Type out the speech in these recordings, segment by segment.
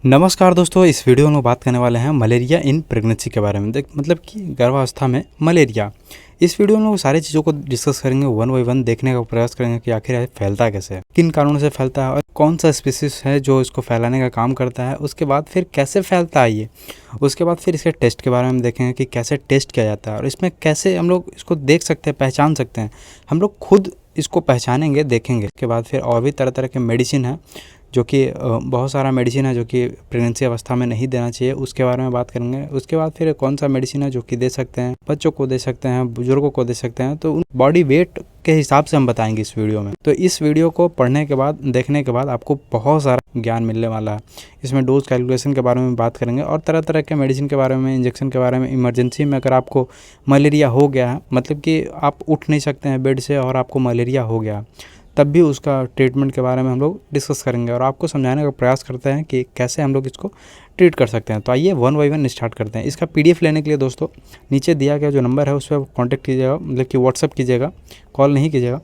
नमस्कार दोस्तों, इस वीडियो में बात करने वाले हैं मलेरिया इन प्रेगनेंसी के बारे में। मतलब कि गर्भावस्था में मलेरिया। इस वीडियो में वो सारी चीज़ों को डिस्कस करेंगे, वन बाई वन देखने का प्रयास करेंगे कि आखिर ये फैलता कैसे है, किन कारणों से फैलता है और कौन सा स्पीसीज है जो इसको फैलाने का काम करता है। उसके बाद फिर कैसे फैलता है ये, उसके बाद फिर इसके टेस्ट के बारे में देखेंगे कि कैसे टेस्ट किया जाता है और इसमें कैसे हम लोग इसको देख सकते हैं, पहचान सकते हैं। हम लोग खुद इसको पहचानेंगे, देखेंगे। उसके बाद फिर और भी तरह तरह के मेडिसिन है जो कि बहुत सारा मेडिसिन है जो कि प्रेगनेंसी अवस्था में नहीं देना चाहिए, उसके बारे में बात करेंगे। उसके बाद फिर कौन सा मेडिसिन है जो कि दे सकते हैं, बच्चों को दे सकते हैं, बुजुर्गों को दे सकते हैं। तो बॉडी वेट के हिसाब से हम बताएंगे इस वीडियो में। तो इस वीडियो को पढ़ने के बाद, देखने के बाद आपको बहुत सारा ज्ञान मिलने वाला है। इसमें डोज कैलकुलेशन के बारे में बात करेंगे और तरह तरह के मेडिसिन के बारे में, इंजेक्शन के बारे में। इमरजेंसी में अगर आपको मलेरिया हो गया है, मतलब कि आप उठ नहीं सकते हैं बेड से और आपको मलेरिया हो गया, तब भी उसका ट्रीटमेंट के बारे में हम लोग डिस्कस करेंगे और आपको समझाने का प्रयास करते हैं कि कैसे हम लोग इसको ट्रीट कर सकते हैं। तो आइए वन बाई वन स्टार्ट करते हैं। इसका पीडीएफ लेने के लिए दोस्तों नीचे दिया गया जो नंबर है उस पर कॉन्टैक्ट कीजिएगा, मतलब कि व्हाट्सअप कीजिएगा, कॉल नहीं कीजिएगा,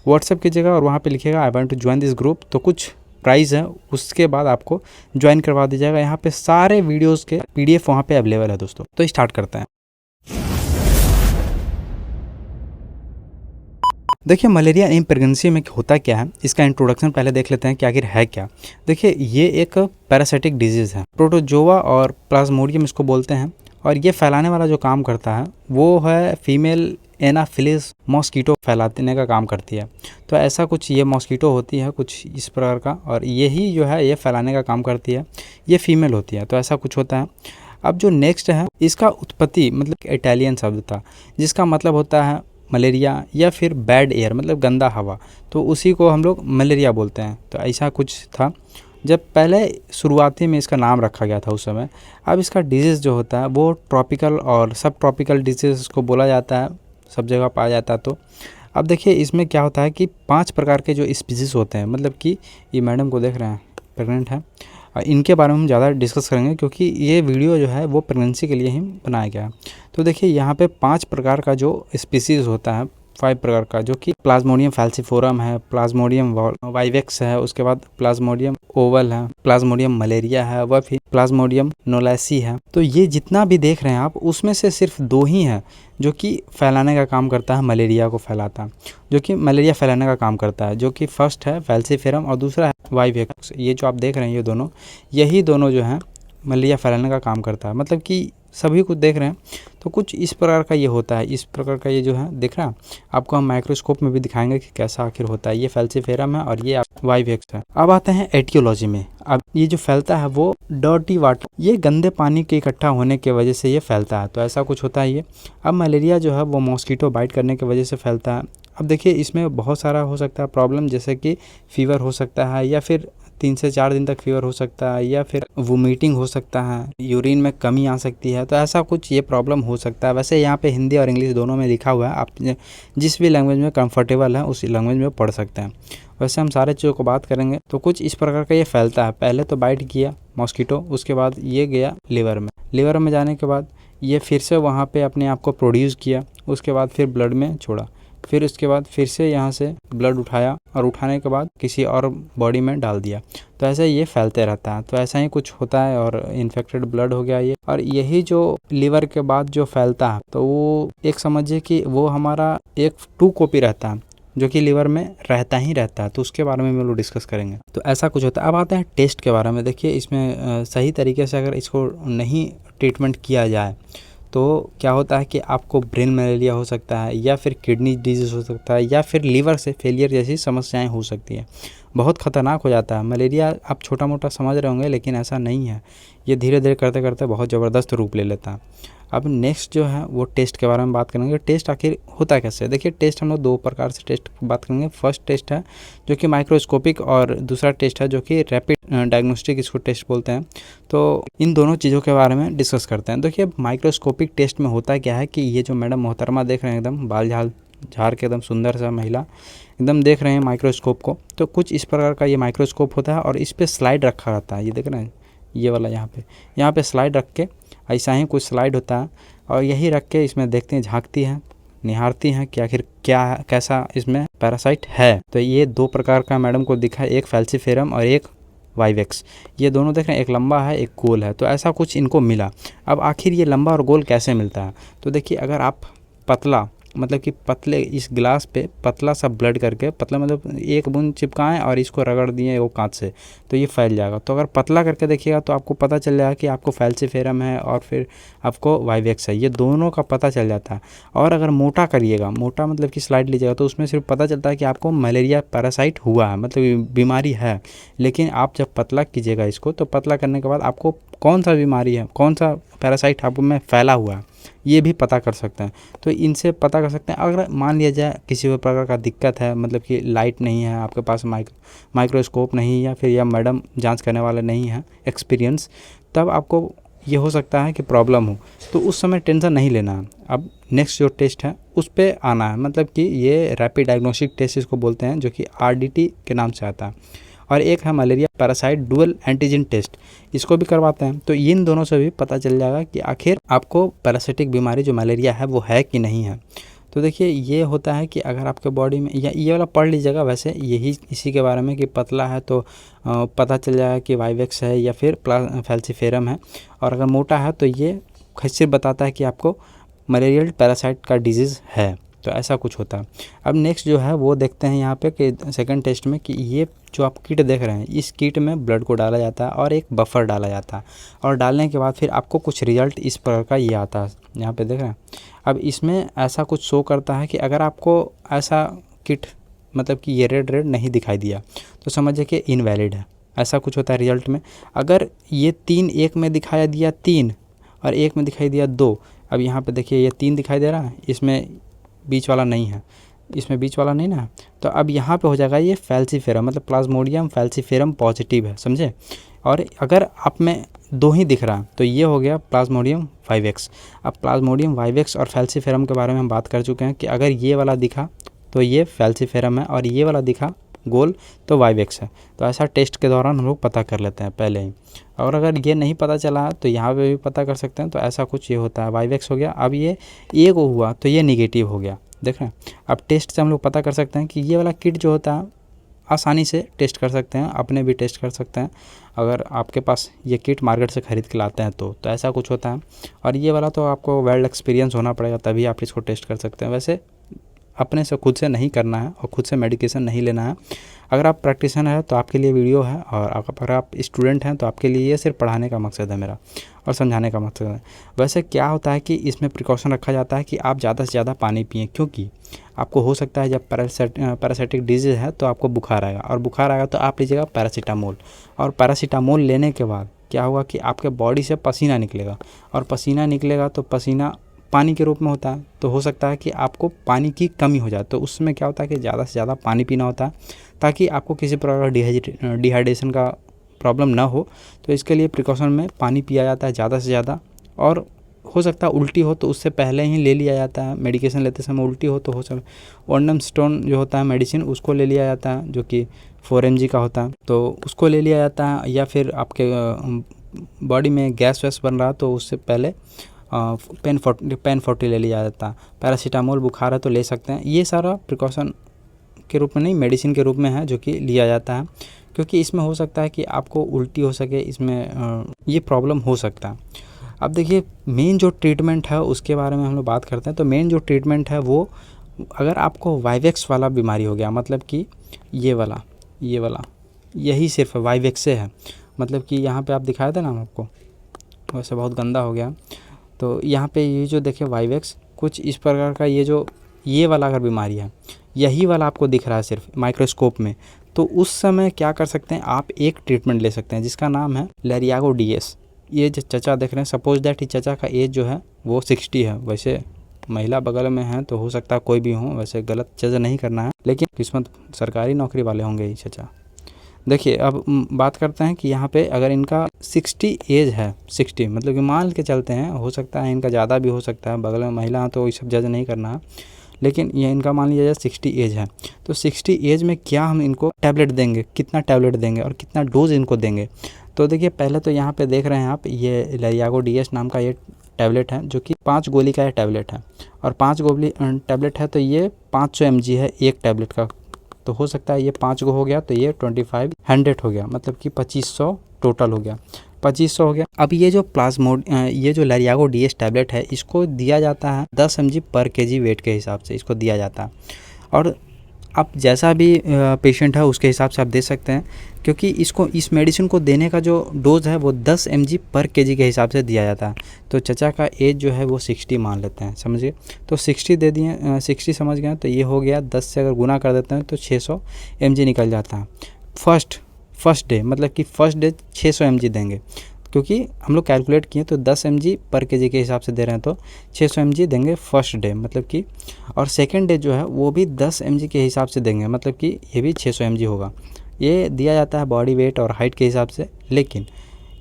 व्हाट्सअप कीजिएगा और वहाँ पर लिखिएगा I want to join this group. तो कुछ प्राइस है, उसके बाद आपको ज्वाइन करवा दीजिएगा। यहाँ पे सारे वीडियोज़ के पीडीएफ वहाँ पे अवेलेबल है दोस्तों। तो स्टार्ट करते हैं। देखिए, मलेरिया इन प्रेगनेंसी में होता क्या है, इसका इंट्रोडक्शन पहले देख लेते हैं कि आखिर है क्या। देखिए, ये एक पैरासाइटिक डिजीज़ है, प्रोटोजोआ और प्लाज्मोडियम इसको बोलते हैं। और ये फैलाने वाला जो काम करता है वो है फीमेल एनाफिलिस मॉस्किटो फैलाने का काम करती है। तो ऐसा कुछ ये मॉस्किटो होती है कुछ इस प्रकार का, और यही जो है ये फैलाने का काम करती है। ये फीमेल होती है, तो ऐसा कुछ होता है। अब जो नेक्स्ट है, इसका उत्पत्ति मतलब इटालियन शब्द था जिसका मतलब होता है मलेरिया या फिर बैड एयर, मतलब गंदा हवा। तो उसी को हम लोग मलेरिया बोलते हैं। तो ऐसा कुछ था जब पहले शुरुआती में इसका नाम रखा गया था उस समय। अब इसका डिजीज़ जो होता है वो ट्रॉपिकल और सब ट्रॉपिकल डिजीज़ को बोला जाता है, सब जगह पाया जाता है। तो अब देखिए, इसमें क्या होता है कि 5 प्रकार के जो स्पीसीज़ होते हैं, मतलब कि ये मैडम को देख रहे हैं प्रेग्नेंट है, इनके बारे में हम ज़्यादा डिस्कस करेंगे क्योंकि ये वीडियो जो है वो प्रेगनेंसी के लिए ही बनाया गया है। तो देखिए, यहाँ पे 5 प्रकार का जो स्पीसीज़ होता है, 5 प्रकार का, जो कि प्लाज्मोडियम फैल्सिफोरम है, प्लाज्मोडियम वाइवेक्स है, उसके बाद प्लाज्मोडियम ओवल है, प्लाज्मोडियम मलेरिया है, वह फिर प्लाज्मोडियम नोलेसी है। तो ये जितना भी देख रहे हैं आप, उसमें से सिर्फ 2 ही हैं जो कि फैलाने का काम करता है, मलेरिया को फैलाता है, जो कि मलेरिया फैलाने का काम करता है। जो कि फर्स्ट है फैल्सिफेरम और दूसरा है वाइवेक्स। ये जो आप देख रहे हैं ये दोनों, यही दोनों जो हैं मलेरिया फैलाने का काम करता है। मतलब कि सभी कुछ देख रहे हैं तो कुछ इस प्रकार का ये होता है, इस प्रकार का ये जो है दिख रहा है आपको। हम माइक्रोस्कोप में भी दिखाएंगे कि कैसा आखिर होता है। ये फैल्सिफेरम है और ये वाइवेक्स है। अब आते हैं एटियोलॉजी में। अब ये जो फैलता है वो डर्टी वाटर, ये गंदे पानी के इकट्ठा होने की वजह से ये फैलता है। तो ऐसा कुछ होता है ये। अब मलेरिया जो है वो मॉस्किटो बाइट करने की वजह से फैलता है। अब देखिए, इसमें बहुत सारा हो सकता है प्रॉब्लम, जैसे कि फीवर हो सकता है, या फिर 3 से 4 दिन तक फीवर हो सकता है, या फिर वोमिटिंग हो सकता है, यूरिन में कमी आ सकती है। तो ऐसा कुछ ये प्रॉब्लम हो सकता है। वैसे यहाँ पे हिंदी और इंग्लिश दोनों में लिखा हुआ है, आप जिस भी लैंग्वेज में कंफर्टेबल है उसी लैंग्वेज में पढ़ सकते हैं। वैसे हम सारे चीज़ों को बात करेंगे। तो कुछ इस प्रकार का ये फैलता है। पहले तो बाइट किया मॉस्किटो, उसके बाद ये गया लिवर में। लिवर में जाने के बाद ये फिर से वहाँ पे अपने आप को प्रोड्यूस किया, उसके बाद फिर ब्लड में छोड़ा, फिर उसके बाद फिर से यहाँ से ब्लड उठाया और उठाने के बाद किसी और बॉडी में डाल दिया। तो ऐसे ये फैलते रहता है। तो ऐसा ही कुछ होता है और इन्फेक्टेड ब्लड हो गया ये। और यही जो लीवर के बाद जो फैलता है, तो वो एक समझिए कि वो हमारा एक 2 कॉपी रहता है जो कि लीवर में रहता ही रहता है। तो उसके बारे में हम लोग डिस्कस करेंगे। तो ऐसा कुछ होता है। अब आते हैं टेस्ट के बारे में। देखिए, इसमें सही तरीके से अगर इसको नहीं ट्रीटमेंट किया जाए तो क्या होता है कि आपको ब्रेन मलेरिया हो सकता है, या फिर किडनी डिजीज़ हो सकता है, या फिर लीवर से फेलियर जैसी समस्याएं हो सकती हैं। बहुत ख़तरनाक हो जाता है मलेरिया। आप छोटा मोटा समझ रहे होंगे, लेकिन ऐसा नहीं है। ये धीरे धीरे करते करते बहुत ज़बरदस्त रूप ले लेता है। अब नेक्स्ट जो है वो टेस्ट के बारे में बात करेंगे। टेस्ट आखिर होता कैसे है। देखिए, टेस्ट हम लोग 2 प्रकार से टेस्ट की बात करेंगे। फर्स्ट टेस्ट है जो कि माइक्रोस्कोपिक, और दूसरा टेस्ट है जो कि रैपिड डायग्नोस्टिक, इसको टेस्ट बोलते हैं। तो इन दोनों चीज़ों के बारे में डिस्कस करते हैं। देखिए, माइक्रोस्कोपिक टेस्ट में होता क्या है कि ये जो मैडम मोहतरमा देख रहे हैं, एकदम बाल झाड़ के एकदम सुंदर सा महिला एकदम देख रहे हैं माइक्रोस्कोप को। तो कुछ इस प्रकार का ये माइक्रोस्कोप होता है और इस पर स्लाइड रखा रहता है। ये देख रहे हैं, ये वाला यहाँ पे स्लाइड रख के, ऐसा ही कुछ स्लाइड होता है और यही रख के इसमें देखते हैं, झांकती हैं, निहारती हैं कि आखिर क्या कैसा इसमें पैरासाइट है। तो ये 2 प्रकार का मैडम को दिखा, एक फैल्सिफेरम और एक वाइवेक्स। ये दोनों देख रहे हैं, एक लंबा है एक गोल है, तो ऐसा कुछ इनको मिला। अब आखिर ये लंबा और गोल कैसे मिलता है? तो देखिए, अगर आप पतला मतलब कि पतले इस गिलास पे पतला सा ब्लड करके, पतला मतलब एक बूंद चिपकाएं और इसको रगड़ दिए वो कांच से, तो ये फैल जाएगा। तो अगर पतला करके देखिएगा तो आपको पता चल जाएगा कि आपको फैल्सीफेरम है और फिर आपको वाइवेक्स है, ये दोनों का पता चल जाता है। और अगर मोटा करिएगा, मोटा मतलब कि स्लाइड लीजिएगा, तो उसमें सिर्फ पता चलता है कि आपको मलेरिया पैरासाइट हुआ है, मतलब बीमारी है। लेकिन आप जब पतला कीजिएगा इसको, तो पतला करने के बाद आपको कौन सा बीमारी है, कौन सा पैरासाइट आप में फैला हुआ है, ये भी पता कर सकते हैं। तो इनसे पता कर सकते हैं। अगर मान लिया जाए किसी भी प्रकार का दिक्कत है, मतलब कि लाइट नहीं है आपके पास, माइक्रोस्कोप नहीं, या फिर या मैडम जांच करने वाले नहीं है एक्सपीरियंस, तब आपको ये हो सकता है कि प्रॉब्लम हो, तो उस समय टेंशन नहीं लेना है। अब नेक्स्ट जो टेस्ट है उस पर आना है, मतलब कि ये रैपिड डायग्नोस्टिक टेस्ट इसको बोलते हैं, जो कि RDT के नाम से आता है। और एक है malaria parasite dual antigen test, इसको भी करवाते हैं। तो इन दोनों से भी पता चल जाएगा कि आखिर आपको पैरासिटिक बीमारी जो मलेरिया है वो है कि नहीं है। तो देखिए, ये होता है कि अगर आपके बॉडी में, या ये वाला पढ़ लीजिएगा वैसे, यही इसी के बारे में कि पतला है तो पता चल जाएगा कि वाइवेक्स है या फिर फैल्सीफेरम है, और अगर मोटा है तो ये सिर्फ बताता है कि आपको मलेरियल पैरासाइट का डिजीज़ है। तो ऐसा कुछ होता है। अब नेक्स्ट जो है वो देखते हैं यहाँ पे कि सेकंड टेस्ट में, कि ये जो आप किट देख रहे हैं, इस किट में ब्लड को डाला जाता है और एक बफर डाला जाता है, और डालने के बाद फिर आपको कुछ रिजल्ट इस प्रकार का ये आता है, यहाँ पे देख रहे हैं। अब इसमें ऐसा कुछ शो करता है कि अगर आपको ऐसा किट मतलब कि ये रेड रेड नहीं दिखाई दिया तो समझिए कि इनवैलिड है, ऐसा कुछ होता है रिजल्ट में। अगर ये 3 एक में दिखाया दिया 3 और एक में दिखाई दिया 2, अब यहाँ पे देखिए ये 3 दिखाई दे रहा है, इसमें बीच वाला नहीं है, इसमें बीच वाला नहीं ना, तो अब यहाँ पे हो जाएगा ये फैल्सीफेरम, मतलब प्लाज्मोडियम फैल्सीफेरम पॉजिटिव है, समझे। और अगर आप में 2 ही दिख रहा है तो ये हो गया प्लाज्मोडियम वाइवेक्स। अब प्लाज्मोडियम वाइवेक्स और फैल्सीफेरम के बारे में हम बात कर चुके हैं कि अगर ये वाला दिखा तो ये फैल्सीफेरम है, और ये वाला दिखा गोल तो वाइवेक्स है। तो ऐसा टेस्ट के दौरान हम लोग पता कर लेते हैं पहले ही। और अगर ये नहीं पता चला तो यहाँ पे भी पता कर सकते हैं। तो ऐसा कुछ ये होता है, वाइवेक्स हो गया। अब ये एक हुआ तो ये निगेटिव हो गया, देख रहे हैं। अब टेस्ट से हम लोग पता कर सकते हैं कि ये वाला किट जो होता है आसानी से टेस्ट कर सकते हैं, अपने भी टेस्ट कर सकते हैं अगर आपके पास ये किट मार्केट से ख़रीद के लाते हैं तो ऐसा कुछ होता है। और ये वाला तो आपको वेल एक्सपीरियंस होना पड़ेगा तभी आप इसको टेस्ट कर सकते हैं। वैसे अपने से खुद से नहीं करना है और खुद से मेडिकेशन नहीं लेना है। अगर आप प्रैक्टिशनर है तो आपके लिए वीडियो है, और अगर आप स्टूडेंट हैं तो आपके लिए ये सिर्फ पढ़ाने का मकसद है मेरा और समझाने का मकसद है। वैसे क्या होता है कि इसमें प्रिकॉशन रखा जाता है कि आप ज़्यादा से ज़्यादा पानी पिएं, क्योंकि आपको हो सकता है जब पैरासिटिक डिजीज़ है तो आपको बुखार आएगा, और बुखार आएगा तो आप लीजिएगा पैरासीटामोल, और पैरासीटामोल लेने के बाद क्या होगा कि आपके बॉडी से पसीना निकलेगा, और पसीना निकलेगा तो पसीना पानी के रूप में होता है। तो हो सकता है कि आपको पानी की कमी हो जाए, तो उसमें क्या होता है कि ज़्यादा से ज़्यादा पानी पीना होता है ताकि आपको किसी प्रकार का डिहाइड्रेशन का प्रॉब्लम ना हो। तो इसके लिए प्रिकॉशन में पानी पिया जाता है ज़्यादा से ज़्यादा। और हो सकता है उल्टी हो तो उससे पहले ही ले लिया जाता है, मेडिकेशन लेते समय उल्टी हो तो हो सकता है ओंडम स्टोन जो होता है मेडिसिन उसको ले लिया जाता है, जो कि 4 mg का होता है, तो उसको ले लिया जाता है। या फिर आपके बॉडी में गैस वैस बन रहा है तो उससे पहले पेन 40 ले लिया जाता है। पैरासीटामोल बुखार है तो ले सकते हैं। ये सारा प्रिकॉशन के रूप में नहीं, मेडिसिन के रूप में है जो कि लिया जाता है, क्योंकि इसमें हो सकता है कि आपको उल्टी हो सके, इसमें ये प्रॉब्लम हो सकता है। अब देखिए, मेन जो ट्रीटमेंट है उसके बारे में हम लोग बात करते हैं। तो मेन जो ट्रीटमेंट है वो, अगर आपको वाइवेक्स वाला बीमारी हो गया, मतलब कि ये वाला यही सिर्फ वाइवेक्स से है, मतलब कि यहाँ पे आप दिखाए थे ना हम आपको, वैसे बहुत गंदा हो गया। तो यहाँ पे ये जो देखिए वाइवेक्स कुछ इस प्रकार का, ये वाला अगर बीमारी है, यही वाला आपको दिख रहा है सिर्फ माइक्रोस्कोप में, तो उस समय क्या कर सकते हैं, आप एक ट्रीटमेंट ले सकते हैं जिसका नाम है लैरियागो DS। ये जो चचा देख रहे हैं, सपोज दैट ही चचा का एज जो है वो 60 है। वैसे महिला बगल में है तो हो सकता है कोई भी हो, वैसे गलत जज नहीं करना है, लेकिन किस्मत सरकारी नौकरी वाले होंगे ये चचा। देखिए, अब बात करते हैं कि यहाँ पे अगर इनका 60 एज है, 60 मतलब कि मान के चलते हैं, हो सकता है इनका ज़्यादा भी हो सकता है, बगल में महिला है तो ये सब जज नहीं करना है, लेकिन ये इनका मान लिया जाए 60 एज है। तो 60 एज में क्या हम इनको टैबलेट देंगे, कितना टैबलेट देंगे और कितना डोज इनको देंगे। तो देखिए, पहले तो यहाँ पे देख रहे हैं आप, ये लैरियागो DS नाम का ये टैबलेट है जो कि 5 गोली का ये टैबलेट है, और 5 गोली टैबलेट है तो ये 500 mg है एक टैबलेट का तो हो सकता है ये 5 गो हो गया तो ये 2500 हो गया, मतलब कि 2500 टोटल हो गया, 2500 हो गया। अब ये जो ये जो लरियागो डीएस टैबलेट है इसको दिया जाता है 10 mg पर केजी वेट के हिसाब से इसको दिया जाता है, और आप जैसा भी पेशेंट है उसके हिसाब से आप दे सकते हैं, क्योंकि इस मेडिसिन को देने का जो डोज़ है वो 10 mg पर केजी के हिसाब से दिया जाता है। तो चचा का एज जो है वो 60 मान लेते हैं, समझिए, तो 60 दे दिए, 60 समझ गए, तो ये हो गया 10 से अगर गुना कर देते हैं तो 600 mg निकल जाता है फर्स्ट डे, मतलब कि फर्स्ट डे 600 mg देंगे, क्योंकि हम लोग कैलकुलेट किए तो 10 mg पर केजी के हिसाब से दे रहे हैं तो 600 mg देंगे फर्स्ट डे, मतलब कि, और सेकंड डे जो है वो भी 10 mg के हिसाब से देंगे, मतलब कि ये भी 600 mg होगा। ये दिया जाता है बॉडी वेट और हाइट के हिसाब से, लेकिन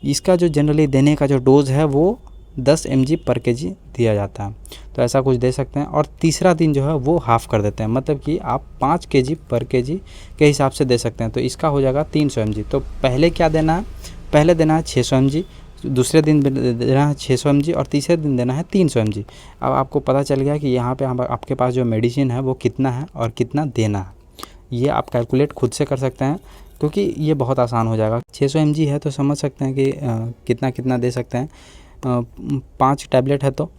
इसका जो जनरली देने का जो डोज़ है वो 10 mg पर केजी दिया जाता है, तो ऐसा कुछ दे सकते हैं। और तीसरा दिन जो है वो हाफ़ कर देते हैं, मतलब कि आप 5 kg पर केजी के हिसाब से दे सकते हैं, तो इसका हो जाएगा 300 mg। तो पहले क्या देना है, पहले देना है 600 mg, दूसरे दिन देना है 600 mg और तीसरे दिन देना है 300 mg। अब आपको पता चल गया कि यहाँ पे आपके पास जो मेडिसिन है वो कितना है और कितना देना है, ये आप कैलकुलेट खुद से कर सकते हैं, क्योंकि ये बहुत आसान हो जाएगा। 600 mg है तो समझ सकते हैं कि कितना कितना दे सकते हैं, 5 टैबलेट है तो।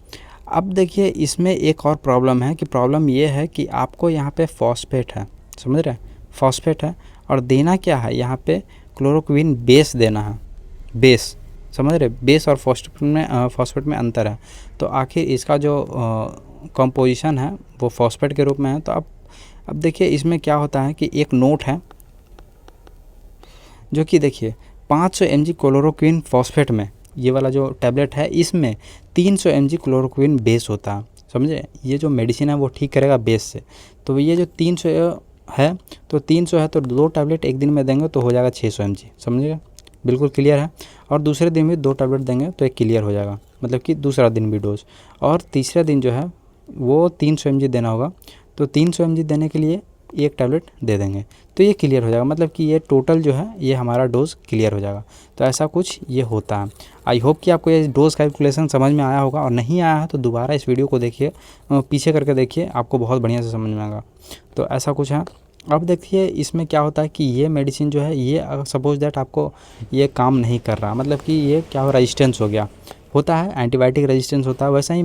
अब देखिए इसमें एक और प्रॉब्लम है, कि प्रॉब्लम ये है कि आपको यहाँ पे फॉस्फेट है, समझ रहे हैं, फॉस्फेट है, और देना क्या है यहाँ पे, क्लोरोक्विन बेस देना है, बेस, समझ रहे, बेस और फॉस्फेट में अंतर है, तो आखिर इसका जो कंपोजिशन है वो फॉस्फेट के रूप में है। तो अब देखिए इसमें क्या होता है कि एक नोट है जो कि देखिए 500 mg क्लोरोक्विन फॉस्फेट में, ये वाला जो टैबलेट है इसमें 300 mg क्लोरोक्विन बेस होता है, समझे, ये जो मेडिसिन है वो ठीक करेगा बेस से। तो ये जो 300 है, तो 300 है तो 2 टैबलेट एक दिन में देंगे तो हो जाएगा 600 mg, समझिएगा, बिल्कुल क्लियर है। और दूसरे दिन भी 2 टैबलेट देंगे तो एक क्लियर हो जाएगा, मतलब कि दूसरा दिन भी डोज, और तीसरे दिन जो है वो 300 mg देना होगा, तो 300 mg देने के लिए एक टैबलेट दे देंगे तो ये क्लियर हो जाएगा, मतलब कि ये टोटल जो है ये हमारा डोज़ क्लियर हो जाएगा। तो ऐसा कुछ ये होता है। आई होप कि आपको ये डोज़ कैलकुलेशन समझ में आया होगा, और नहीं आया है तो दोबारा इस वीडियो को देखिए, पीछे करके देखिए, आपको बहुत बढ़िया से समझ में आएगा। तो ऐसा कुछ है। अब देखिए इसमें क्या होता है कि ये मेडिसिन जो है ये सपोज दैट आपको ये काम नहीं कर रहा, मतलब कि ये क्या हो, रेजिस्टेंस हो गया, होता है, एंटीबायोटिक रेजिस्टेंस होता है, वैसा ही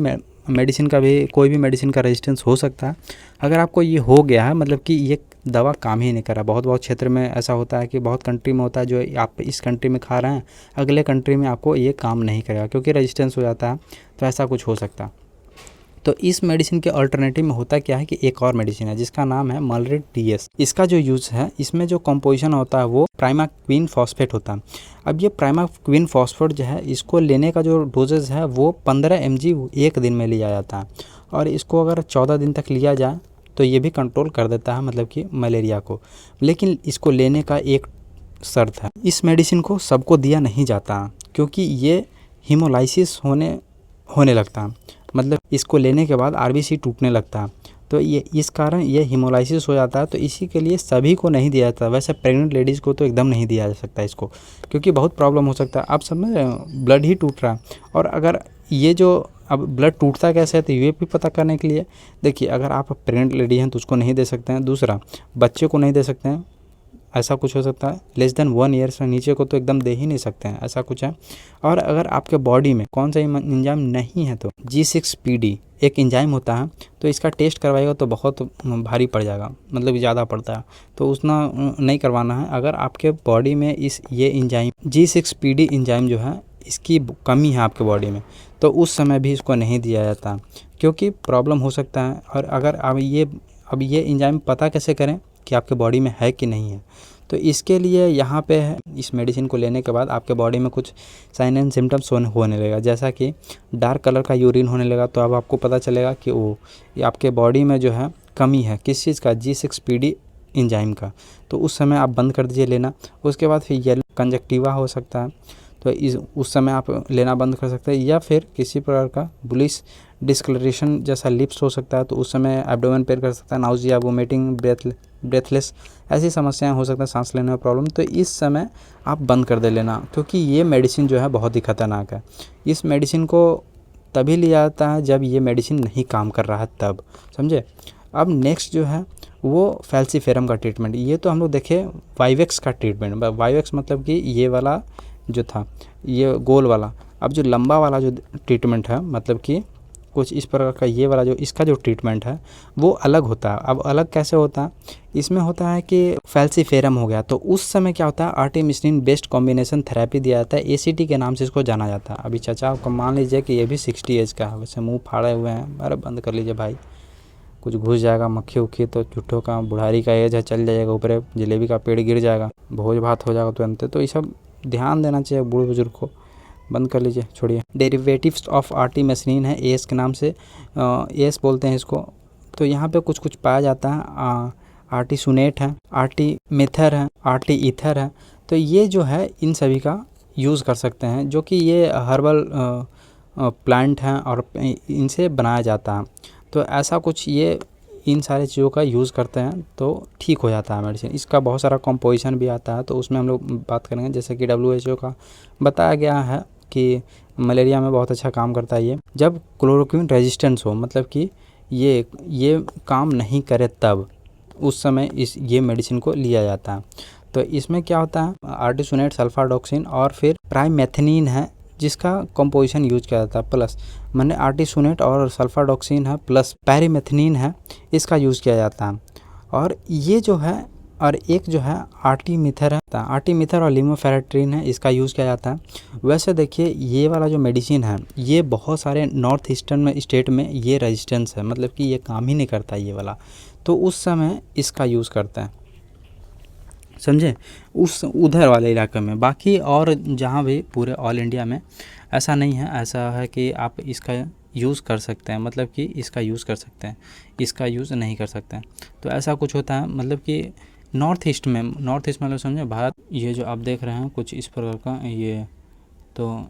मेडिसिन का भी, कोई भी मेडिसिन का रेजिस्टेंस हो सकता है। अगर आपको ये हो गया है, मतलब कि ये दवा काम ही नहीं कर रहा, बहुत क्षेत्र में ऐसा होता है कि बहुत कंट्री में होता है, जो आप इस कंट्री में खा रहे हैं अगले कंट्री में आपको ये काम नहीं करेगा क्योंकि रेजिस्टेंस हो जाता है, तो ऐसा कुछ हो सकता है। तो इस मेडिसिन के अल्टरनेटिव में होता क्या है कि एक और मेडिसिन है जिसका नाम है मलरेट डीएस। इसका जो यूज़ है, इसमें जो कंपोजिशन होता है वो प्राइमाक्विन फॉस्फेट होता है। अब ये प्राइमाक्विन फॉस्फेट जो है, इसको लेने का जो डोजेज है वो 15 mg एक दिन में लिया जाता है, और इसको अगर 14 दिन तक लिया जाए तो ये भी कंट्रोल कर देता है, मतलब कि मलेरिया को। लेकिन इसको लेने का एक शर्त है, इस मेडिसिन को सबको दिया नहीं जाता क्योंकि ये हीमोलाइसिस होने लगता है, मतलब इसको लेने के बाद आरबीसी टूटने लगता है, तो ये इस कारण ये हीमोलाइसिस हो जाता है, तो इसी के लिए सभी को नहीं दिया जाता। वैसे प्रेग्नेंट लेडीज़ को तो एकदम नहीं दिया जा सकता इसको, क्योंकि बहुत प्रॉब्लम हो सकता है। आप समझ रहे हो, ब्लड ही टूट रहा है, और अगर ये जो अब ब्लड टूटता कैसे है तो ये भी पता करने के लिए देखिए, अगर आप प्रेग्नेंट लेडी हैं तो उसको नहीं दे सकते हैं, दूसरा बच्चे को नहीं दे सकते हैं, ऐसा कुछ हो सकता है, लेस देन 1 ईयर से नीचे को तो एकदम दे ही नहीं सकते हैं, ऐसा कुछ है। और अगर आपके बॉडी में कौन सा एंजाइम नहीं है तो G6PD एक एंजाइम होता है, तो इसका टेस्ट करवाएगा तो बहुत भारी पड़ जाएगा, मतलब ज़्यादा पड़ता है, तो उतना नहीं करवाना है। अगर आपके बॉडी में ये एंजाइम G6PD एंजाइम जो है इसकी कमी है आपके बॉडी में, तो उस समय भी इसको नहीं दिया जाता क्योंकि प्रॉब्लम हो सकता है। और अगर अब ये एंजाइम पता कैसे करें कि आपके बॉडी में है कि नहीं है, तो इसके लिए यहाँ पे है, इस मेडिसिन को लेने के बाद आपके बॉडी में कुछ साइन एंड सिम्टम्स होने लगेगा, जैसा कि डार्क कलर का यूरिन होने लगा, तो अब आपको पता चलेगा कि ये आपके बॉडी में जो है कमी है, किस चीज़ का, G6PD एंजाइम का, तो उस समय आप बंद कर दीजिए लेना। उसके बाद फिर येलो कंजक्टिवा हो सकता है, तो उस समय आप लेना बंद कर सकते हैं, या फिर किसी प्रकार का बुलिश डिस्कलरेशन जैसा लिप्स हो सकता है, तो उस समय एब्डोमेन पेन कर सकता है, नाउजिया, वोमिटिंग, ब्रेथलेस, ऐसी समस्याएं हो सकता है, सांस लेने में प्रॉब्लम, तो इस समय आप बंद कर दे लेना, क्योंकि ये मेडिसिन जो है बहुत ही खतरनाक है। इस मेडिसिन को तभी लिया जाता है जब ये मेडिसिन नहीं काम कर रहा है तब, समझे। अब नेक्स्ट जो है वो फैल्सीफेरम का ट्रीटमेंट। ये तो हम लोग देखे वाइवेक्स का ट्रीटमेंट। वाइवेक्स मतलब कि ये वाला जो था ये गोल वाला। अब जो लंबा वाला जो ट्रीटमेंट है मतलब कि कुछ इस प्रकार का, ये वाला जो इसका जो ट्रीटमेंट है वो अलग होता है। अब अलग कैसे होता है, इसमें होता है कि फैल्सीफेरम हो गया तो उस समय क्या होता है, आर्टेमिसिनिन बेस्ड कॉम्बिनेशन थेरेपी दिया जाता है, एसीटी के नाम से इसको जाना जाता है। अभी चाचा आपको मान लीजिए कि ये भी 60 एज का है, वैसे मुंह फाड़े हुए हैं, अरे बंद कर लीजिए भाई, कुछ घुस जाएगा मक्खी उक्खी तो झूठों का, बुढ़ारी का एज है, चल जाएगा ऊपर, जलेबी का पेड़ गिर जाएगा, भोज भात हो जाएगा तुरंत। तो ये सब ध्यान देना चाहिए बूढ़े बुजुर्ग को। बंद कर लीजिए, छोड़िए। डेरिवेटिव्स ऑफ आर्टिमेसिनिन है, एस के नाम से, एस बोलते हैं इसको। तो यहाँ पे कुछ कुछ पाया जाता है, आर्टिसुनेट है, आर्टीमेथर है, आर्टी ईथर है। तो ये जो है इन सभी का यूज़ कर सकते हैं, जो कि ये हर्बल प्लांट हैं और इनसे बनाया जाता है। तो ऐसा कुछ ये इन सारे चीज़ों का यूज़ करते हैं तो ठीक हो जाता है मेडिसिन। इसका बहुत सारा कंपोजिशन भी आता है, तो उसमें हम लोग बात करेंगे। जैसे कि WHO का बताया गया है कि मलेरिया में बहुत अच्छा काम करता है ये। जब क्लोरोक्विन रेजिस्टेंस हो, मतलब कि ये काम नहीं करे, तब उस समय ये मेडिसिन को लिया जाता है। तो इसमें क्या होता है, आर्टिसुनेट, सल्फाडॉक्सिन और फिर प्राइमेथिनिन है जिसका कंपोजिशन यूज किया जाता है, प्लस मैंने आर्टिसुनेट और सल्फाडॉक्सिन है प्लस पैरीमेथिनिन है, इसका यूज़ किया जाता है। और ये जो है, और एक जो है आर्टीमिथर है, आर्टीमिथर और लिमोफेरेट्रिन है, इसका यूज़ किया जाता है। वैसे देखिए ये वाला जो मेडिसिन है ये बहुत सारे नॉर्थ ईस्टर्न में स्टेट में ये रेजिस्टेंस है, मतलब कि ये काम ही नहीं करता ये वाला, तो उस समय इसका यूज़ करते हैं, समझे, उस उधर वाले इलाके में। बाकी और जहाँ भी पूरे ऑल इंडिया में ऐसा नहीं है। ऐसा है कि आप इसका यूज़ कर सकते हैं, मतलब कि इसका यूज़ कर सकते हैं, इसका यूज़ नहीं कर सकते हैं। तो ऐसा कुछ होता है, मतलब कि नॉर्थ ईस्ट में, नॉर्थ ईस्ट मतलब समझे भारत, ये जो आप देख रहे हैं कुछ इस प्रकार का, ये तो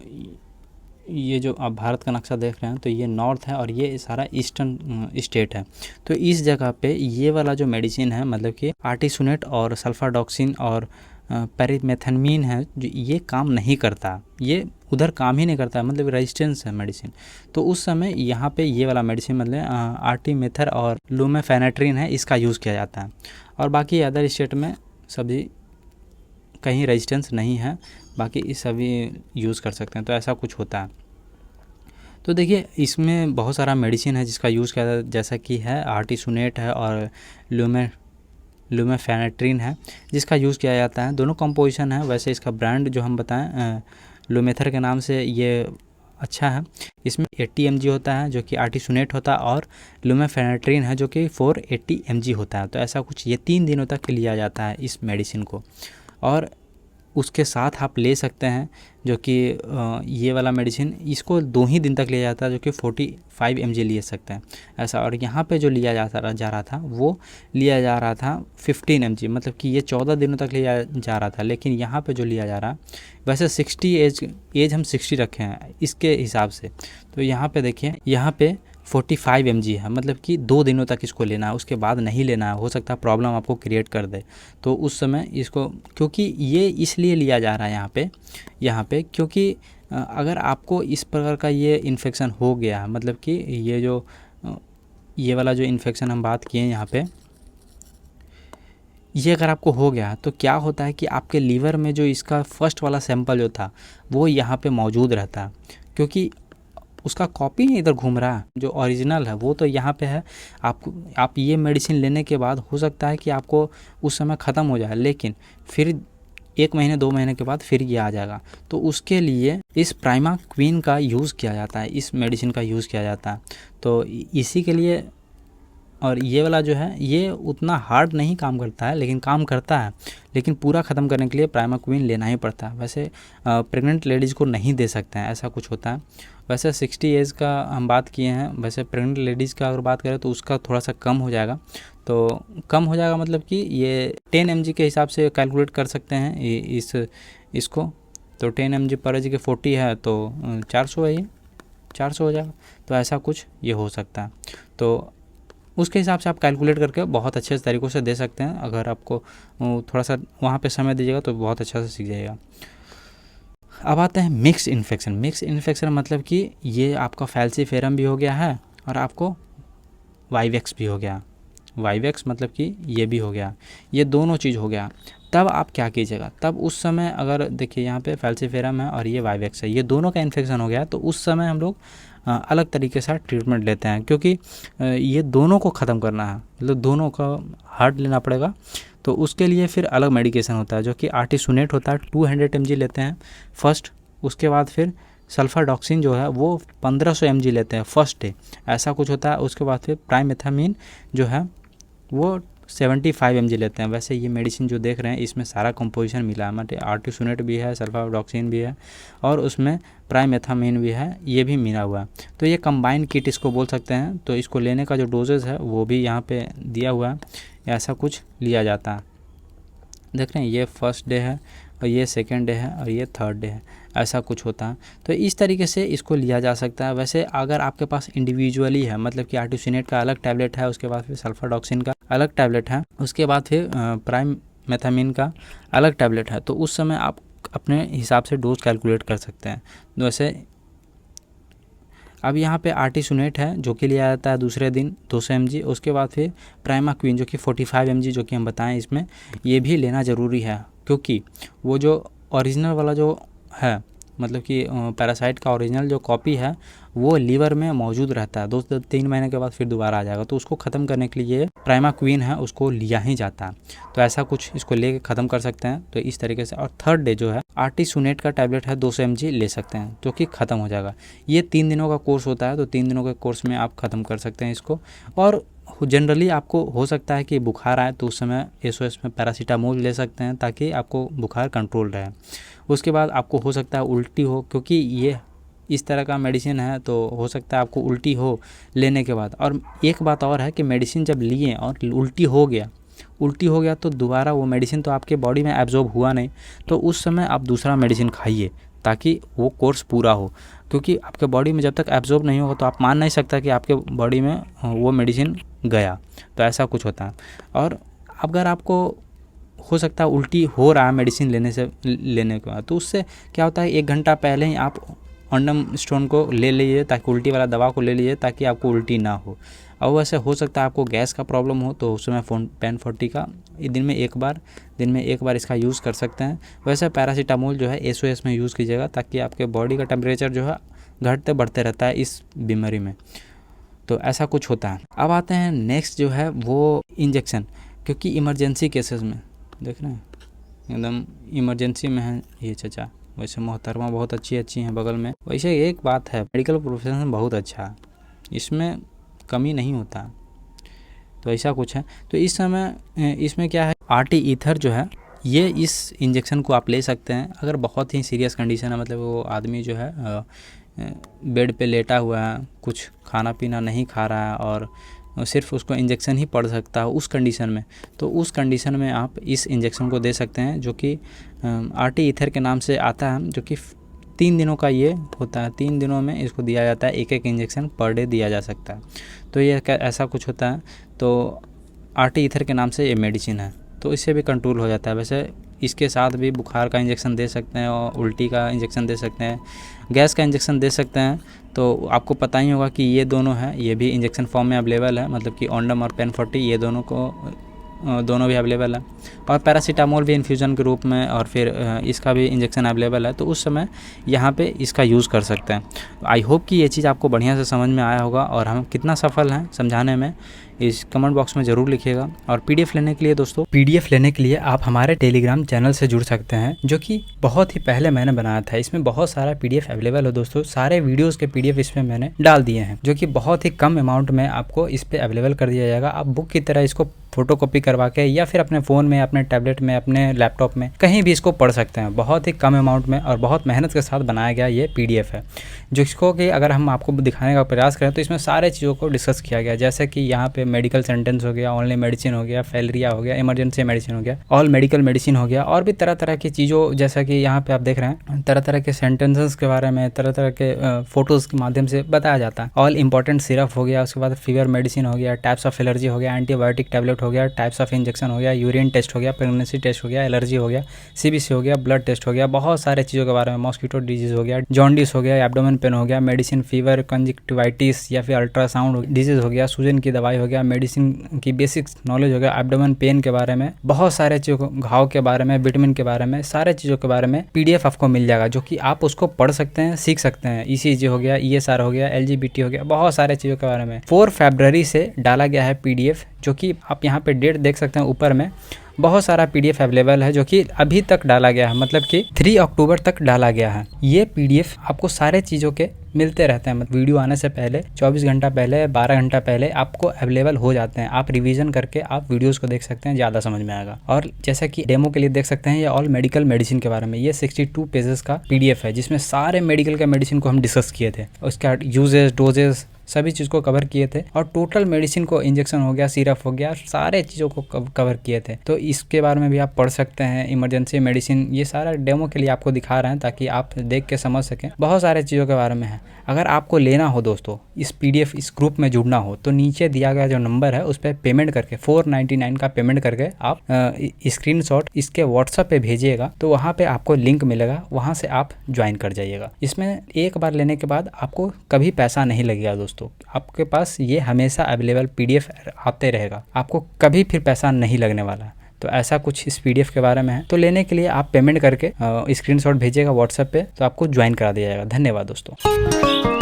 ये जो आप भारत का नक्शा देख रहे हैं तो ये नॉर्थ है और ये सारा ईस्टर्न स्टेट है। तो इस जगह पे ये वाला जो मेडिसिन है, मतलब कि आर्टिसुनेट और सल्फाडॉक्सिन और पैरीमेथाम्फीन है, जो ये काम नहीं करता, ये उधर काम ही नहीं करता, मतलब रेजिस्टेंस है मेडिसिन। तो उस समय यहाँ पे ये वाला मेडिसिन मतलब आर्टीमेथर और लुमेफेनेट्रिन है, इसका यूज़ किया जाता है। और बाकी अदर स्टेट में सभी कहीं रेजिस्टेंस नहीं है, बाकी इस सभी यूज़ कर सकते हैं। तो ऐसा कुछ होता है। तो देखिए इसमें बहुत सारा मेडिसिन है जिसका यूज़ किया जाता है, जैसा कि है आर्टिसुनेट है और लुमेफेनेट्रिन है जिसका यूज़ किया जाता है। दोनों कंपोजिशन है। वैसे इसका ब्रांड जो हम बताएं लुमेथर के नाम से ये अच्छा है। इसमें 80 mg होता है जो कि आर्टिसुनेट होता है, और लुमेफेनेट्रिन है जो कि 480 mg होता है। तो ऐसा कुछ ये 3 दिनों तक लिया जाता है इस मेडिसिन को, और उसके साथ आप ले सकते हैं जो कि ये वाला मेडिसिन, इसको 2 ही दिन तक लिया जाता है जो कि 45 mg ले सकते हैं ऐसा। और यहाँ पे जो लिया जा रहा था वो लिया जा रहा था 15 mg, मतलब कि ये 14 दिनों तक लिया जा रहा था। लेकिन यहाँ पे जो लिया जा रहा, वैसे 60 एज हम 60 रखे हैं इसके हिसाब से। तो यहाँ पे देखिए, यहाँ पे 45 mg है, मतलब कि 2 दिनों तक इसको लेना है, उसके बाद नहीं लेना है, हो सकता है प्रॉब्लम आपको क्रिएट कर दे। तो उस समय इसको, क्योंकि ये इसलिए लिया जा रहा है यहाँ पे क्योंकि अगर आपको इस प्रकार का ये इन्फेक्शन हो गया है, मतलब कि ये वाला जो इन्फेक्शन हम बात किए यहाँ पे, ये अगर आपको हो गया तो क्या होता है कि आपके लीवर में जो इसका फर्स्ट वाला सैंपल जो था वो यहाँ पे मौजूद रहता है, क्योंकि उसका कॉपी इधर घूम रहा है, जो ओरिजिनल है वो तो यहाँ पे है। आप ये मेडिसिन लेने के बाद हो सकता है कि आपको उस समय ख़त्म हो जाए, लेकिन फिर 1 महीने 2 महीने के बाद फिर ये आ जाएगा। तो उसके लिए इस प्राइमाक्विन का यूज़ किया जाता है, इस मेडिसिन का यूज़ किया जाता है। तो इसी के लिए, और ये वाला जो है ये उतना हार्ड नहीं काम करता है, लेकिन काम करता है, लेकिन पूरा ख़त्म करने के लिए प्राइमाक्विन लेना ही पड़ता है। वैसे प्रेग्नेंट लेडीज़ को नहीं दे सकते हैं, ऐसा कुछ होता है। वैसे 60 एज का हम बात किए हैं, वैसे प्रेग्नेंट लेडीज़ का अगर बात करें तो उसका थोड़ा सा कम हो जाएगा। तो कम हो जाएगा मतलब कि ये 10 mg के हिसाब से कैलकुलेट कर सकते हैं इसको। तो 10 mg पर एज के 40 है तो 400 है, ये 400 हो जाएगा। तो ऐसा कुछ ये हो सकता है। तो उसके हिसाब से आप कैलकुलेट करके बहुत अच्छे तरीक़ों से दे सकते हैं। अगर आपको थोड़ा सा वहाँ पे समय दीजिएगा तो बहुत अच्छा से सीख जाएगा। अब आते हैं मिक्स इन्फेक्शन। मिक्स इन्फेक्शन मतलब कि ये आपका फैल्सीफेरम भी हो गया है और आपको वाइवेक्स भी हो गया। वाइवेक्स मतलब कि ये भी हो गया, ये दोनों चीज़ हो गया, तब आप क्या कीजिएगा, तब उस समय अगर देखिए यहाँ पे फैल्सिफेरम है और ये वाइवेक्स है, ये दोनों का इन्फेक्शन हो गया तो उस समय हम लोग अलग तरीके से ट्रीटमेंट लेते हैं, क्योंकि ये दोनों को ख़त्म करना है, मतलब दोनों का हार्ड लेना पड़ेगा। तो उसके लिए फिर अलग मेडिकेशन होता है जो कि आर्टिसुनेट होता है, 200 mg लेते हैं फर्स्ट, उसके बाद फिर सल्फाडॉक्सिन जो है वो 1500 mg लेते हैं फर्स्ट डे, ऐसा कुछ होता है। उसके बाद फिर प्राइमेथामीन जो है वो 75 mg लेते हैं। वैसे ये मेडिसिन जो देख रहे हैं इसमें सारा कंपोजिशन मिला है, मतलब आर्टिसुनेट भी है, सल्फाडॉक्सिन भी है और उसमें प्राइमेथामीन भी है, ये भी मिला हुआ है। तो ये कंबाइन किट इसको बोल सकते हैं। तो इसको लेने का जो डोजेज है वो भी यहाँ पे दिया हुआ है, ऐसा कुछ लिया जाता है। देख रहे हैं ये फर्स्ट डे है और ये सेकेंड डे है और ये थर्ड डे है, ऐसा कुछ होता है। तो इस तरीके से इसको लिया जा सकता है। वैसे अगर आपके पास इंडिविजुअली है, मतलब कि आर्टिसुनेट का अलग टैबलेट है, उसके बाद फिर सल्फाडॉक्सिन का अलग टैबलेट है, उसके बाद फिर प्राइमेथामीन का अलग टैबलेट है, तो उस समय आप अपने हिसाब से डोज कैलकुलेट कर सकते हैं। वैसे अब यहाँ पे आर्टिसुनेट है जो कि लिया जाता है दूसरे दिन 200 mg, उसके बाद फिर प्राइमाक्विन जो कि 45 mg जो कि हम बताएं इसमें, ये भी लेना ज़रूरी है, क्योंकि वो जो ओरिजिनल वाला जो है, मतलब कि पैरासाइट का ओरिजिनल जो कॉपी है वो लीवर में मौजूद रहता है, 2 से 3 महीने के बाद फिर दोबारा आ जाएगा। तो उसको ख़त्म करने के लिए प्राइमाक्विन है उसको लिया ही जाता है। तो ऐसा कुछ इसको लेके ख़त्म कर सकते हैं। तो इस तरीके से, और थर्ड डे जो है आर्टिसुनेट का टैबलेट है 200 mg ले सकते हैं, जो कि ख़त्म हो जाएगा। ये 3 दिनों का कोर्स होता है, तो 3 दिनों के कोर्स में आप ख़त्म कर सकते हैं इसको। और जनरली आपको हो सकता है कि बुखार आए तो उस समय SOS में पैरासीटामोल ले सकते हैं, ताकि आपको बुखार कंट्रोल रहे। उसके बाद आपको हो सकता है उल्टी हो, क्योंकि ये इस तरह का मेडिसिन है तो हो सकता है आपको उल्टी हो लेने के बाद। और एक बात और है कि मेडिसिन जब लिए और उल्टी हो गया तो दोबारा वो मेडिसिन तो आपके बॉडी में एब्जॉर्ब हुआ नहीं, तो उस समय आप दूसरा मेडिसिन खाइए ताकि वो कोर्स पूरा हो, क्योंकि आपके बॉडी में जब तक एब्जॉर्ब नहीं होगा तो आप मान नहीं सकता कि आपके बॉडी में वो मेडिसिन गया। तो ऐसा कुछ होता है। और अगर आपको हो सकता है उल्टी हो रहा है मेडिसिन लेने के बाद, तो उससे क्या होता है 1 घंटा पहले ही आप ऑन्डम स्टोन को ले लीजिए, ताकि उल्टी वाला दवा को ले लीजिए ताकि आपको उल्टी ना हो। और वैसे हो सकता है आपको गैस का प्रॉब्लम हो, तो उस समय पेन40 का दिन में एक बार इसका यूज़ कर सकते हैं। वैसे पैरासीटामोल जो है SOS में यूज़ कीजिएगा, ताकि आपके बॉडी का टेम्परेचर जो है घटते बढ़ते रहता है इस बीमारी में। तो ऐसा कुछ होता है। अब आते हैं नेक्स्ट जो है वो इंजेक्शन, क्योंकि इमरजेंसी केसेस में देख रहे हैं एकदम इमरजेंसी में है ये चचा। वैसे मोहतरमा बहुत अच्छी हैं बगल में। वैसे एक बात है, मेडिकल प्रोफेशन बहुत अच्छा है, इसमें कमी नहीं होता। तो ऐसा कुछ है। तो इस समय इसमें क्या है, आर्टी ईथर जो है ये इस इंजेक्शन को आप ले सकते हैं अगर बहुत ही सीरियस कंडीशन है, मतलब वो आदमी जो है बेड पे लेटा हुआ है, कुछ खाना पीना नहीं खा रहा है और सिर्फ उसको इंजेक्शन ही पड़ सकता है उस कंडीशन में, तो उस कंडीशन में आप इस इंजेक्शन को दे सकते हैं, जो कि आर्टी ईथर के नाम से आता है, जो कि 3 दिनों का ये होता है। 3 दिनों में इसको दिया जाता है, एक इंजेक्शन पर डे दिया जा सकता है। तो ये ऐसा कुछ होता है। तो आर्टी ईथर के नाम से ये मेडिसिन है, तो इससे भी कंट्रोल हो जाता है। वैसे इसके साथ भी बुखार का इंजेक्शन दे सकते हैं और उल्टी का इंजेक्शन दे सकते हैं, गैस का इंजेक्शन दे सकते हैं। तो आपको पता ही होगा कि ये दोनों है, ये भी इंजेक्शन फॉर्म में अवेलेबल है, मतलब कि ऑन्डम और पेन40 ये दोनों भी अवेलेबल है। और पैरासीटामोल भी इन्फ्यूज़न के रूप में, और फिर इसका भी इंजेक्शन अवेलेबल है। तो उस समय यहाँ पे इसका यूज़ कर सकते हैं। आई होप कि ये चीज़ आपको बढ़िया से समझ में आया होगा, और हम कितना सफल हैं समझाने में इस कमेंट बॉक्स में ज़रूर लिखिएगा। और PDF लेने के लिए दोस्तों, PDF लेने के लिए आप हमारे टेलीग्राम चैनल से जुड़ सकते हैं, जो कि बहुत ही पहले मैंने बनाया था। इसमें बहुत सारा PDF अवेलेबल है दोस्तों, सारे वीडियोस के PDF इसमें मैंने डाल दिए हैं, जो कि बहुत ही कम अमाउंट में आपको इस पर अवेलेबल कर दिया जाएगा। आप बुक की तरह इसको फोटोकॉपी करवा के या फिर अपने फ़ोन में, अपने टैबलेट में, अपने लैपटॉप में कहीं भी इसको पढ़ सकते हैं। बहुत ही कम अमाउंट में और बहुत मेहनत के साथ बनाया गया ये PDF है, जिसको कि अगर हम आपको दिखाने का प्रयास करें तो इसमें सारे चीज़ों को डिस्कस किया गया, जैसे कि यहाँ पे मेडिकल सेंटेंस हो गया, ऑनली मेडिसिन हो गया, फैलेरिया हो गया, इमरजेंसी मेडिसिन हो गया, ऑल मेडिकल मेडिसिन हो गया, और भी तरह तरह की चीज़ों, जैसा कि यहाँ पे आप देख रहे हैं तरह तरह के सेंटेंसेस के बारे में तरह तरह के फोटोज़ के माध्यम से बताया जाता है। ऑल इंपॉर्टेंट सिरप हो गया, उसके बाद फीवर मेडिसिन हो गया, टाइप्स ऑफ एलर्जी हो गया, एंटीबायोटिक टैबलेट हो गया, टाइप्स ऑफ इंजेक्शन हो गया, यूरिन टेस्ट हो गया, प्रेगनेंसी टेस्ट हो गया, एलर्जी हो गया, CBC हो गया, ब्लड टेस्ट हो गया, बहुत सारे चीज़ों के बारे में, मॉस्किटो डिजीज़ हो गया, जॉन्डिस हो गया, एब्डोमेन पेन हो गया, मेडिसिन, फीवर, कंजक्टिवाइटिस या फिर अल्ट्रासाउंड डिजीज़ हो गया, सूजन की दवाई हो गया, गया, मेडिसिन की बेसिक नॉलेज हो गया, एब्डोमेन पेन के बारे में, बहुत सारे चीज़ों, घाव के बारे में, विटामिन के बारे में, सारे चीज़ों के बारे में PDF आपको मिल जाएगा, जो कि आप उसको पढ़ सकते हैं, सीख सकते हैं। ECG हो गया, ESR हो गया, LGBT हो गया, बहुत सारे चीज़ों के बारे में 4 फरवरी से डाला गया है PDF, जो कि आप यहाँ पे डेट देख सकते हैं ऊपर में। बहुत सारा PDF अवेलेबल है जो कि अभी तक डाला गया है, मतलब कि 3 अक्टूबर तक डाला गया है। ये PDF आपको सारे चीज़ों के मिलते रहते हैं, मतलब वीडियो आने से पहले 24 घंटा पहले, 12 घंटा पहले आपको अवेलेबल हो जाते हैं। आप रिवीजन करके आप वीडियोस को देख सकते हैं, ज़्यादा समझ में आएगा। और जैसा कि डेमो के लिए देख सकते हैं, ये ऑल मेडिकल मेडिसिन के बारे में, ये 62 पेजेस का PDF है, जिसमें सारे मेडिकल के मेडिसिन को हम डिस्कस किए थे, उसका यूजेस, डोजेस, सभी चीज़ को कवर किए थे। और टोटल मेडिसिन को, इंजेक्शन हो गया, सिरप हो गया, सारे चीज़ों को कवर किए थे। तो इसके बारे में भी आप पढ़ सकते हैं। इमरजेंसी मेडिसिन, ये सारा डेमो के लिए आपको दिखा रहे हैं ताकि आप देख के समझ सकें। बहुत सारे चीज़ों के बारे में है। अगर आपको लेना हो दोस्तों, इस PDF इस ग्रुप में जुड़ना हो, तो नीचे दिया गया जो नंबर है उस पर पेमेंट करके 499 का पेमेंट करके आप स्क्रीनशॉट इसके WhatsApp पे भेजिएगा, तो वहाँ पे आपको लिंक मिलेगा, वहाँ से आप ज्वाइन कर जाइएगा। इसमें एक बार लेने के बाद आपको कभी पैसा नहीं लगेगा दोस्तों, आपके पास ये हमेशा अवेलेबल PDF आते रहेगा, आपको कभी फिर पैसा नहीं लगने वाला। तो ऐसा कुछ इस PDF के बारे में है। तो लेने के लिए आप पेमेंट करके स्क्रीनशॉट भेजिएगा WhatsApp पे, तो आपको ज्वाइन करा दिया जाएगा। धन्यवाद दोस्तों।